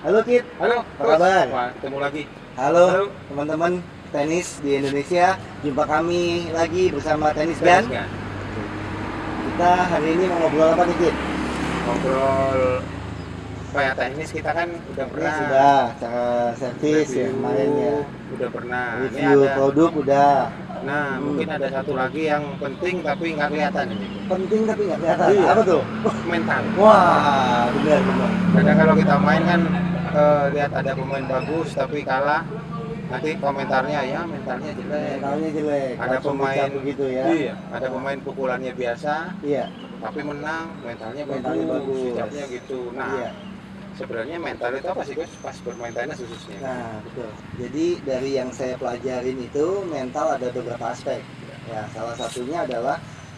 Halo Kit, Halo, apa kabar? Wah, ketemu lagi. Halo Halo. teman-teman tenis di Indonesia. Jumpa kami lagi bersama Tenis Gan. Tenis Gan. Kita hari ini mau ngobrol apa nih Kit? Ngobrol kayak teknis kita kan udah Ini pernah. sudah cara servis ya Review, kemarin ya. Udah pernah. Review produk udah. Nah, mungkin ada satu lagi yang penting tapi nggak kelihatan ini. Penting tapi nggak kelihatan. Iya. Apa tuh? Mental. Wah, benar. Kadang kalau kita main kan lihat ada pemain bagus tapi kalah, nanti komentarnya ya mentalnya jelek. Mentalnya jelek. Ada langsung pemain dicap begitu ya. Iya, ada pemain pukulannya biasa, Iya. tapi menang, mentalnya Bagus. sikapnya gitu. Nah, Iya. sebenarnya mental itu apa sih guys pas bermain tenis khususnya? Nah, betul. Jadi dari yang saya pelajarin itu mental ada beberapa aspek. Ya, salah satunya adalah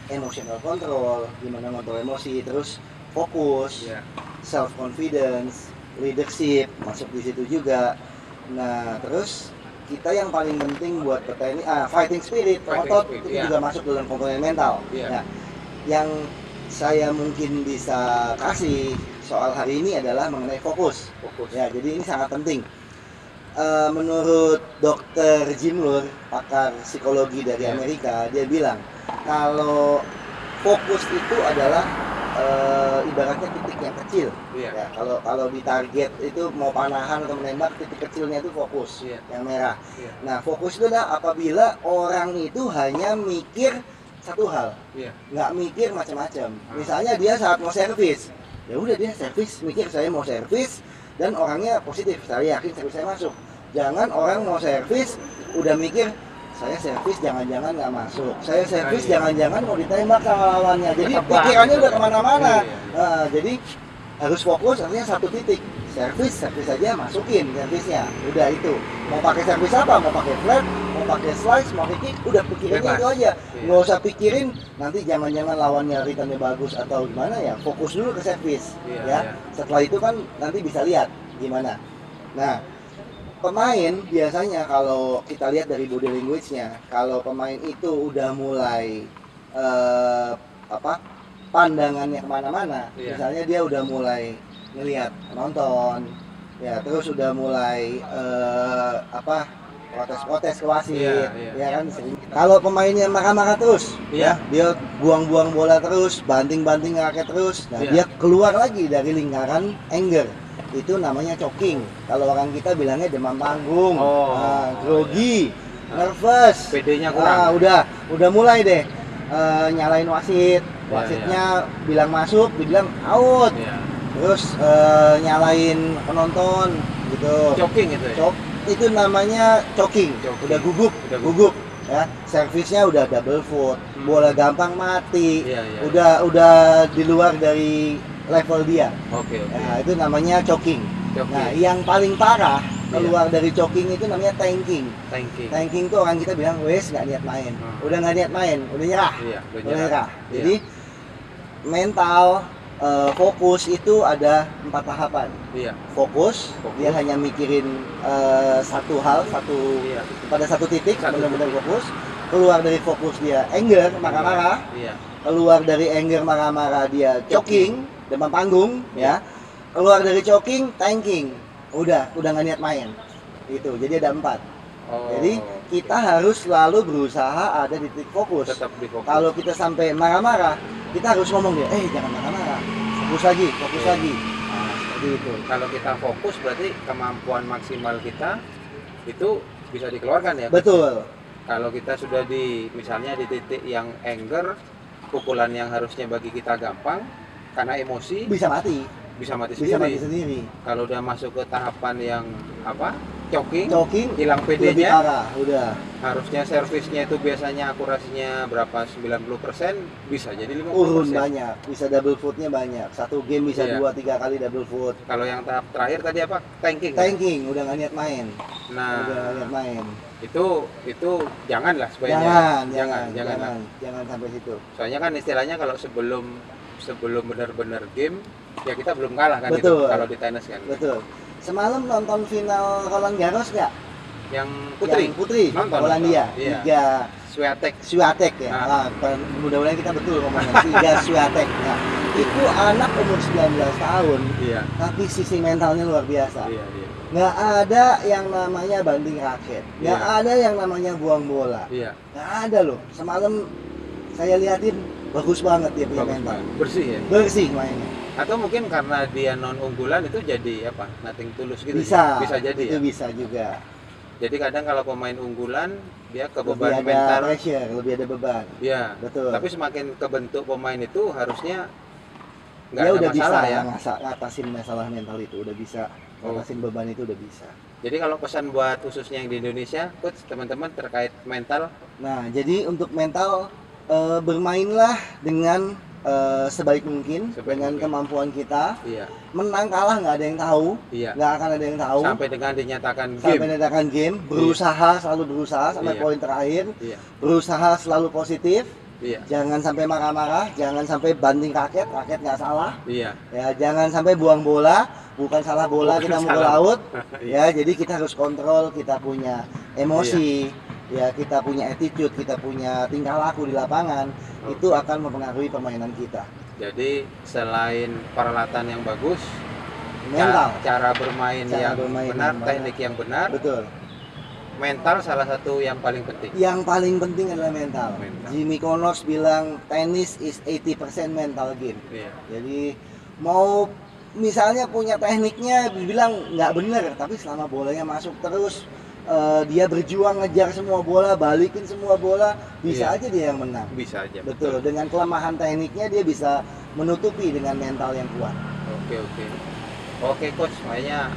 emotional control, gimana ngontrol emosi, terus fokus, Iya. self confidence, leadership masuk di situ juga. Nah, terus kita yang paling penting buat petenis, fighting spirit, Fighting otot spirit, itu iya. juga masuk dalam komponen mental. Iya. Nah, yang saya mungkin bisa kasih soal hari ini adalah mengenai fokus. Fokus. Ya, jadi ini sangat penting. Menurut Dr. Jim Loor, pakar psikologi dari Ya. Amerika, dia bilang kalau fokus itu adalah ibaratnya titik yang kecil. Iya. Ya, kalau di target itu mau panahan atau menembak, titik kecilnya itu fokus, Iya. yang merah. Iya. Nah, fokus itu adalah apabila orang itu hanya mikir satu hal, Iya. nggak mikir macam-macam. Misalnya dia saat mau servis, ya udah dia servis, mikir saya mau servis dan orangnya positif, saya yakin servis saya masuk. Jangan orang mau servis udah mikir saya servis jangan-jangan nggak masuk, saya servis Iya. jangan-jangan mau ditembak sama lawannya. Jadi Ketebak pikirannya gitu. udah kemana-mana. Iya. Nah, jadi harus fokus artinya satu titik. Servis aja masukin servisnya. Udah itu. Mau pakai servis apa? Mau pakai flat, mau pakai slice, mau pakai kick, udah pikirannya Bebas. itu aja. Iya. Nggak usah pikirin nanti jangan-jangan lawannya returnnya bagus atau gimana ya. Fokus dulu ke servis. Iya, Ya. iya. Setelah itu kan nanti bisa lihat gimana. Nah, pemain biasanya kalau kita lihat dari body language-nya, kalau pemain itu udah mulai pandangannya kemana-mana, Iya. misalnya dia udah mulai ngelihat penonton, ya terus udah mulai protes-protes ke wasit, Iya, iya. ya kan sering. Kalau pemainnya marah-marah terus, Iya. ya dia buang-buang bola terus, banting-banting raket terus, nah Iya. dia keluar lagi dari lingkaran anger. Itu namanya choking. Kalau orang kita bilangnya demam panggung, Oh, grogi, iya. nervous. PD-nya kurang. Udah mulai deh nyalain wasit. Iya, Wasitnya bilang masuk, dibilang out. Iya. Terus nyalain penonton gitu. Choking itu ya. Itu namanya choking. Choking. Udah gugup, Udah gugup. Ya, servisnya udah double foot, bola gampang mati. Iya, iya. Udah di luar dari level dia. Oke, oke. Nah, itu namanya choking. Choking. Nah, yang paling parah keluar dari choking itu namanya tanking. Tanking. Tanking tuh orang kita bilang, wes nggak niat main. Udah nggak niat main, udah nyerah. Iya, udah Udah nyerah. Iya. Jadi mental, fokus itu ada 4 tahapan. Iya. Fokus, Fokus. dia hanya mikirin satu hal, Iya. pada satu titik, Satu benar-benar fokus. Keluar dari fokus dia anger, marah-marah. Iya. Keluar dari anger, marah-marah dia choking, demam panggung, ya. Keluar dari choking, tanking, udah nggak niat main. Itu, jadi ada 4. Oh. Jadi kita harus selalu berusaha ada di titik fokus. tetap di fokus. Kalau kita sampai marah-marah, kita harus ngomong dia, jangan marah-marah, fokus lagi, fokus Oke. lagi. Nah, seperti itu. Kalau kita fokus berarti kemampuan maksimal kita itu bisa dikeluarkan ya. Betul. Kalau kita sudah misalnya di titik yang anger, pukulan yang harusnya bagi kita gampang karena emosi Bisa mati, bisa mati bisa sendiri. mati sendiri. Kalau udah masuk ke tahapan yang choking, Choking, hilang lebih PD-nya, parah, udah. harusnya servisnya itu biasanya akurasinya berapa 90%, bisa jadi 50%. Urun banyak, bisa double footnya banyak. Satu game bisa Iya. 2-3 kali double foot. Kalau yang tahap terakhir tadi apa? Tanking. Tanking, udah nggak niat main. Nah, Udah nggak niat main. itu janganlah sebaiknya. Jangan sampai situ. Soalnya kan istilahnya kalau sebelum benar-benar game ya kita belum kalah kan Betul. gitu kalau di tenis kan. Betul. Semalam nonton final Roland Garros nggak? Yang putri. Yang putri, Nonton, Polandia. nonton. Iya. Swiatek. Swiatek ya. Ah. Mudah-mudahan kita betul ngomongnya. Iga Swiatek. Ya. Itu anak umur 19 tahun, Iya. tapi sisi mentalnya luar biasa. Iya, iya. Nggak ada yang namanya banting raket, nggak Iya. ada yang namanya buang bola, Iya. nggak ada loh. Semalam saya liatin bagus banget dia punya Bagus mental, banget. Bersih ya. bersih mainnya. Atau mungkin karena dia non unggulan itu jadi apa? Nothing tulus gitu. Bisa, Bisa jadi itu ya. bisa juga. Jadi kadang kalau pemain unggulan dia Lebih kebeban ada mental. pressure, lebih ada beban. Ya. Betul. Tapi semakin kebentuk pemain itu harusnya nggak Dia ada udah masalah bisa ya. ngatasin masalah mental itu, udah bisa Oh. ngatasin beban itu udah bisa. Jadi kalau pesan buat khususnya yang di Indonesia, coach teman-teman terkait mental, Nah, jadi untuk mental bermainlah dengan sebaik mungkin Sebaik dengan mungkin. kemampuan kita. iya, Menang kalah nggak ada yang tahu, iya. nggak akan ada yang tahu. Sampai dengan dinyatakan Sampai game. mendatangkan game, berusaha selalu berusaha sampai Iya. poin terakhir, Iya, berusaha selalu positif, iya, jangan sampai marah-marah, jangan sampai banding raket nggak salah, iya. ya jangan sampai buang bola, bukan salah bola Bukan kita mukul salah. laut, Iya. ya jadi kita harus kontrol, kita punya emosi, ya kita punya attitude, kita punya tingkah laku di lapangan, Oke. itu akan mempengaruhi permainan kita. Jadi selain peralatan yang bagus, Mental, cara bermain Cara yang bermain benar, yang benar. teknik yang benar, betul. mental salah satu yang paling penting. Yang paling penting adalah mental. Mental. Jimmy Connors bilang tennis is 80% mental game. Iya, Jadi mau misalnya punya tekniknya dibilang nggak bener, tapi selama bolanya masuk terus, dia berjuang ngejar semua bola, balikin semua bola, bisa Iya. aja dia yang menang. bisa aja. Betul. Dengan kelemahan tekniknya dia bisa menutupi dengan mental yang kuat. Oke, oke. Oke, coach, makanya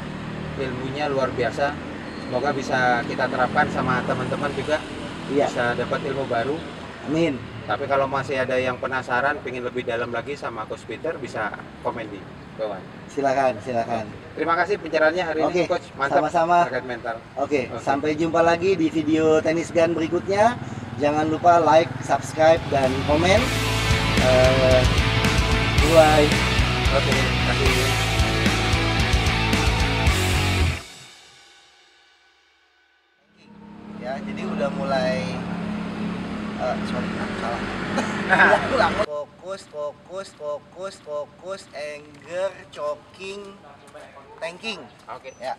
ilmunya luar biasa. Semoga bisa kita terapkan sama teman-teman juga. Iya. Bisa dapat ilmu baru. Amin. Tapi kalau masih ada yang penasaran, pengen lebih dalam lagi sama Coach Peter, bisa komen di bawah. Silakan, silakan. Terima kasih pencerahannya hari Oke, ini, Coach. Mantap. sama-sama. Terkait mental. Oke, Oke. sampai jumpa lagi di video tenis gun berikutnya. Jangan lupa like, subscribe, dan komen. Bye. Oke, terima kasih. Ya, jadi udah mulai sorry, salah. Ulang. Fokus, anger, choking, tanking. Oke. Ya.